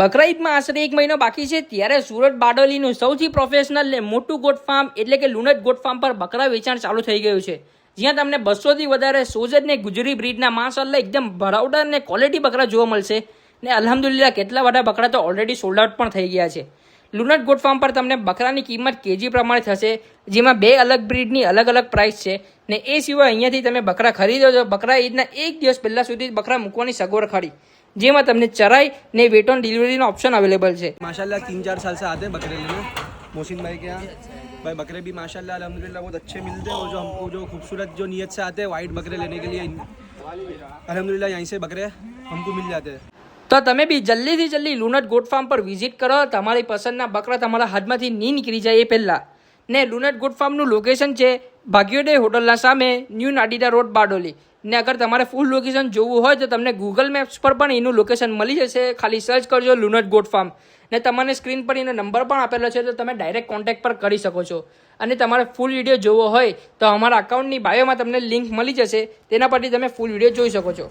બકરા ઈદમાં આશરે 1 મહિનો બાકી છે ત્યારે સુરત બારડોલીનું સૌથી પ્રોફેશનલ ને મોટું ગોટ ફાર્મ એટલે કે લુનટ ગોટ ફાર્મ પર બકરા વેચાણ ચાલુ થઈ ગયું છે, જ્યાં તમને 200થી વધારે સોજત ને ગુજરી બ્રીડના માશાઅલ્લાહ એકદમ ભરાવદાર ને ક્વોલિટી બકરા જોવા મળશે ને અલ્હમ્દુલિલ્લાહ કેટલા બધા બકરા તો ઓલરેડી સોલ્ડ આઉટ પણ થઈ ગયા છે। લુનટ ગોટ ફાર્મ પર તમને બકરાની કિંમત કેજી પ્રમાણે થશે, જેમાં 2 અલગ બ્રીડની અલગ અલગ પ્રાઇસ છે ને એ સિવાય અહીંયાથી તમે બકરા ખરીદો તો બકરા ઈદના 1 દિવસ પહેલા સુધી બકરા મૂકવાની સગવડ ખરી, જેમાં તમને चराई ने वेट ऑन डिलीवरी નો ऑप्शन अवेलेबल है। माशाल्लाह 3-4 साल से आते हैं बकरे लेने मोहसिन भाई के यहाँ। भाई बकरे भी माशाल्लाह अल्हम्दुलिल्लाह बहुत अच्छे मिलते हैं और जो हमको जो खूबसूरत जो नीयत से आते हैं वाइट बकरे लेने के लिए अल्हम्दुलिल्लाह यहीं से बकरे हमको मिल जाते हैं। तो તમે બી જલ્દીથી જલ્દી લુનટ ગોટ ફાર્મ પર વિઝિટ કરો, તમારી પસંદના બકરા તમારા હાથમાંથી નહીં નીકળી જાય એ પહેલા। ને લુનટ ગોટ ફાર્મનું લોકેશન છે ભાગ્યોદય હોટલના સામે, ન્યૂ નાડીડા રોડ, બારડોલી। ને અગર તમારે ફૂલ લોકેશન જોવું હોય તો તમને ગૂગલ મેપ્સ પર પણ એનું લોકેશન મળી જશે, ખાલી સર્ચ કરજો લુનટ ગોટ ફાર્મ ને તમને સ્ક્રીન પર એનો નંબર પણ આપેલો છે, તો તમે ડાયરેક્ટ કોન્ટેક્ટ પર કરી શકો છો। અને તમારે ફૂલ વિડીયો જોવો હોય તો અમારા અકાઉન્ટની બાયોમાં તમને લિંક મળી જશે, તેના પરથી તમે ફૂલ વિડીયો જોઈ શકો છો।